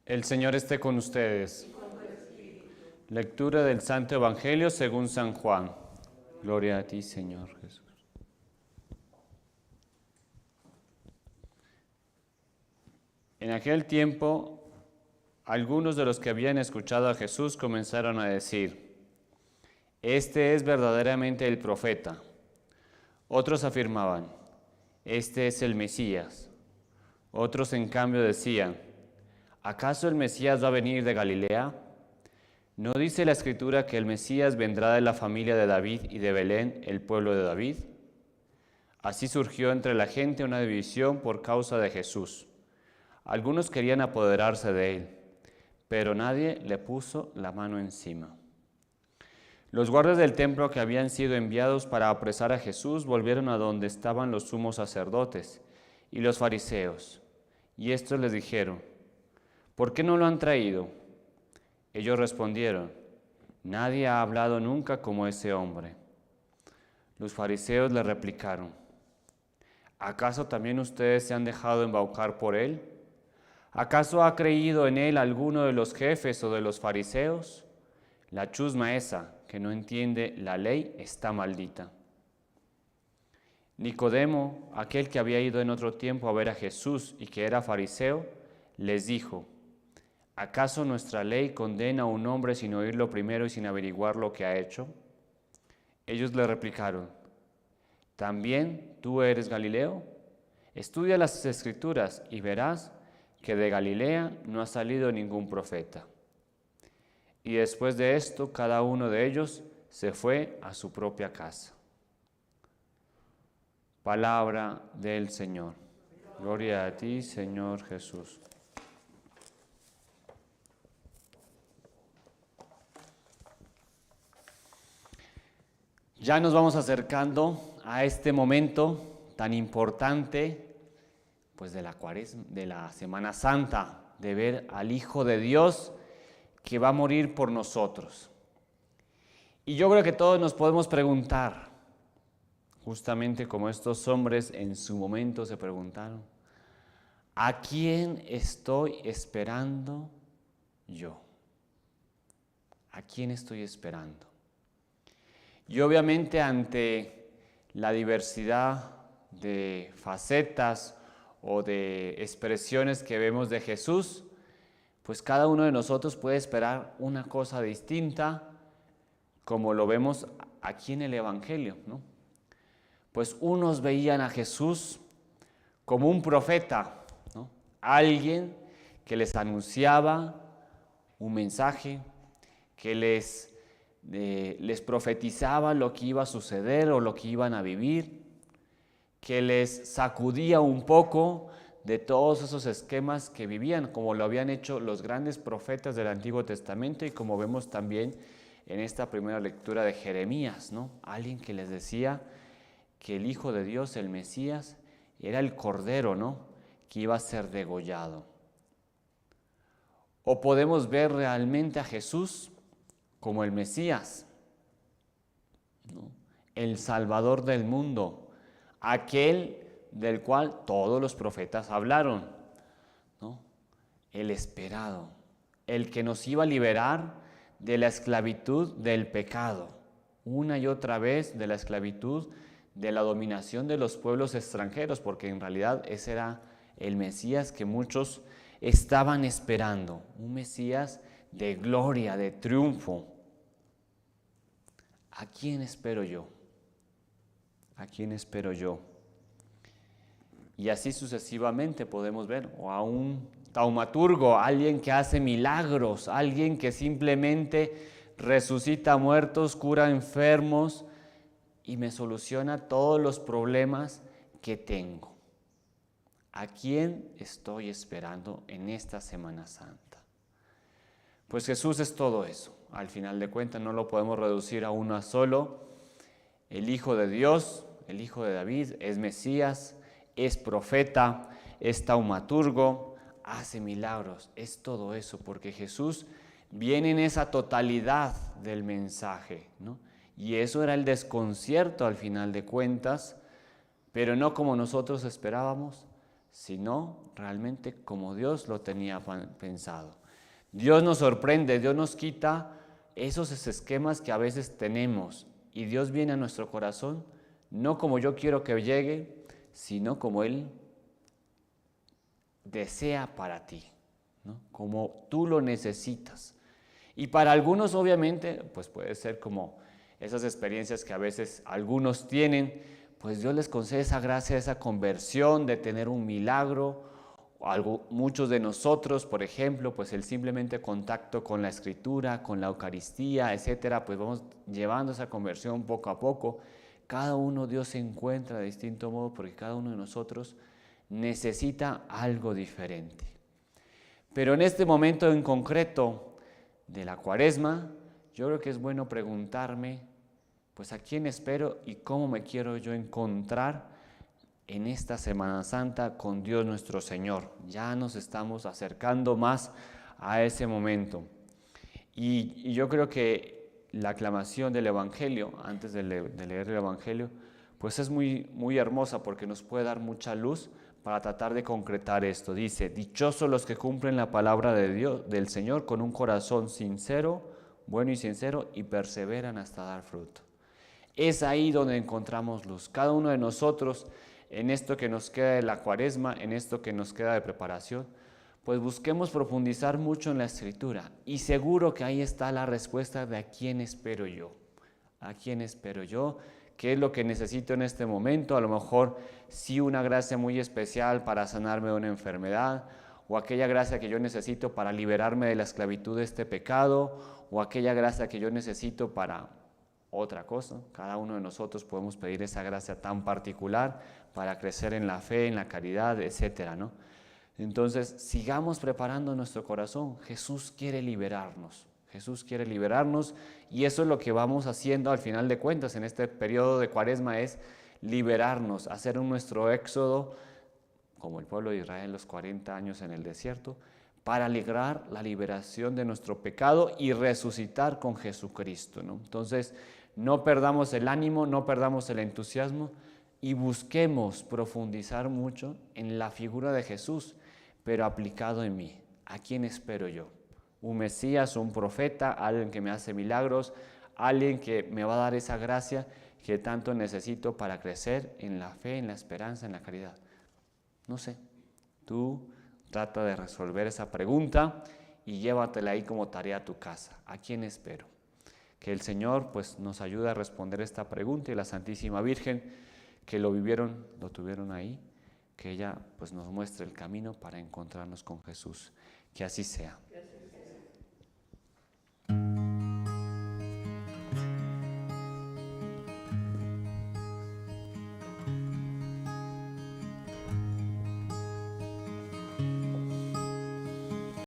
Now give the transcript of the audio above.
El Señor esté con ustedes. Lectura del Santo Evangelio según San Juan. Gloria a ti, Señor Jesús. En aquel tiempo, algunos de los que habían escuchado a Jesús comenzaron a decir: «Este es verdaderamente el profeta». Otros afirmaban: «Este es el Mesías». Otros, en cambio, decían: ¿acaso el Mesías va a venir de Galilea? ¿No dice la Escritura que el Mesías vendrá de la familia de David y de Belén, el pueblo de David? Así surgió entre la gente una división por causa de Jesús. Algunos querían apoderarse de él, pero nadie le puso la mano encima. Los guardias del templo que habían sido enviados para apresar a Jesús volvieron a donde estaban los sumos sacerdotes y los fariseos, y estos les dijeron: ¿por qué no lo han traído? Ellos respondieron: nadie ha hablado nunca como ese hombre. Los fariseos le replicaron: ¿acaso también ustedes se han dejado embaucar por él? ¿Acaso ha creído en él alguno de los jefes o de los fariseos? La chusma esa, que no entiende la ley, está maldita. Nicodemo, aquel que había ido en otro tiempo a ver a Jesús y que era fariseo, les dijo: ¿acaso nuestra ley condena a un hombre sin oírlo primero y sin averiguar lo que ha hecho? Ellos le replicaron: ¿también tú eres Galileo? Estudia las Escrituras y verás que de Galilea no ha salido ningún profeta. Y después de esto, cada uno de ellos se fue a su propia casa. Palabra del Señor. Gloria a ti, Señor Jesús. Ya nos vamos acercando a este momento tan importante, pues de la Cuaresma, de la Semana Santa, de ver al Hijo de Dios que va a morir por nosotros. Y yo creo que todos nos podemos preguntar, justamente como estos hombres en su momento se preguntaron: ¿a quién estoy esperando yo? ¿A quién estoy esperando? Y obviamente ante la diversidad de facetas o de expresiones que vemos de Jesús, pues cada uno de nosotros puede esperar una cosa distinta, como lo vemos aquí en el Evangelio, ¿no? Pues unos veían a Jesús como un profeta, ¿no? Alguien que les anunciaba un mensaje, que les profetizaba lo que iba a suceder o lo que iban a vivir, que les sacudía un poco de todos esos esquemas que vivían, como lo habían hecho los grandes profetas del Antiguo Testamento y como vemos también en esta primera lectura de Jeremías, ¿no? Alguien que les decía que el Hijo de Dios, el Mesías, era el Cordero, ¿no?, que iba a ser degollado. O podemos ver realmente a Jesús como el Mesías, ¿no?, el Salvador del mundo, aquel del cual todos los profetas hablaron, ¿no?, el esperado, el que nos iba a liberar de la esclavitud del pecado, una y otra vez de la esclavitud de la dominación de los pueblos extranjeros, porque en realidad ese era el Mesías que muchos estaban esperando, un Mesías de gloria, de triunfo. ¿A quién espero yo? ¿A quién espero yo? Y así sucesivamente podemos ver, o a un taumaturgo, alguien que hace milagros, alguien que simplemente resucita muertos, cura enfermos y me soluciona todos los problemas que tengo. ¿A quién estoy esperando en esta Semana Santa? Pues Jesús es todo eso. Al final de cuentas no lo podemos reducir a uno solo. El Hijo de Dios, el Hijo de David, es Mesías, es profeta, es taumaturgo, hace milagros. Es todo eso porque Jesús viene en esa totalidad del mensaje, ¿no? Y eso era el desconcierto al final de cuentas, pero no como nosotros esperábamos, sino realmente como Dios lo tenía pensado. Dios nos sorprende, Dios nos quita esos esquemas que a veces tenemos y Dios viene a nuestro corazón, no como yo quiero que llegue, sino como Él desea para ti, ¿no? Como tú lo necesitas. Y para algunos obviamente, pues puede ser como esas experiencias que a veces algunos tienen, pues Dios les concede esa gracia, esa conversión de tener un milagro. Muchos de nosotros, por ejemplo, pues el simplemente contacto con la Escritura, con la Eucaristía, etcétera, pues vamos llevando esa conversión poco a poco. Cada uno Dios se encuentra de distinto modo porque cada uno de nosotros necesita algo diferente. Pero en este momento en concreto de la Cuaresma, yo creo que es bueno preguntarme, pues a quién espero y cómo me quiero yo encontrar en esta Semana Santa con Dios nuestro Señor. Ya nos estamos acercando más a ese momento. Y yo creo que la aclamación del Evangelio, antes de leer el Evangelio, pues es muy, muy hermosa porque nos puede dar mucha luz para tratar de concretar esto. Dice, dichosos los que cumplen la palabra de Dios, del Señor con un corazón sincero, bueno y sincero, y perseveran hasta dar fruto. Es ahí donde encontramos luz. Cada uno de nosotros, en esto que nos queda de la Cuaresma, en esto que nos queda de preparación, pues busquemos profundizar mucho en la Escritura. Y seguro que ahí está la respuesta de a quién espero yo. ¿A quién espero yo? ¿Qué es lo que necesito en este momento? A lo mejor sí una gracia muy especial para sanarme de una enfermedad, o aquella gracia que yo necesito para liberarme de la esclavitud de este pecado, o aquella gracia que yo necesito para otra cosa. Cada uno de nosotros podemos pedir esa gracia tan particular para crecer en la fe, en la caridad, etcétera, ¿no? Entonces, sigamos preparando nuestro corazón. Jesús quiere liberarnos. Jesús quiere liberarnos y eso es lo que vamos haciendo al final de cuentas en este periodo de Cuaresma, es liberarnos, hacer nuestro éxodo como el pueblo de Israel los 40 años en el desierto, para lograr la liberación de nuestro pecado y resucitar con Jesucristo, ¿no? Entonces, no perdamos el ánimo, no perdamos el entusiasmo y busquemos profundizar mucho en la figura de Jesús, pero aplicado en mí. ¿A quién espero yo? Un Mesías, un profeta, alguien que me hace milagros, alguien que me va a dar esa gracia que tanto necesito para crecer en la fe, en la esperanza, en la caridad. No sé, tú trata de resolver esa pregunta y llévatela ahí como tarea a tu casa. ¿A quién espero? Que el Señor pues nos ayude a responder esta pregunta y la Santísima Virgen, que lo vivieron, lo tuvieron ahí, que ella pues nos muestre el camino para encontrarnos con Jesús. Que así sea.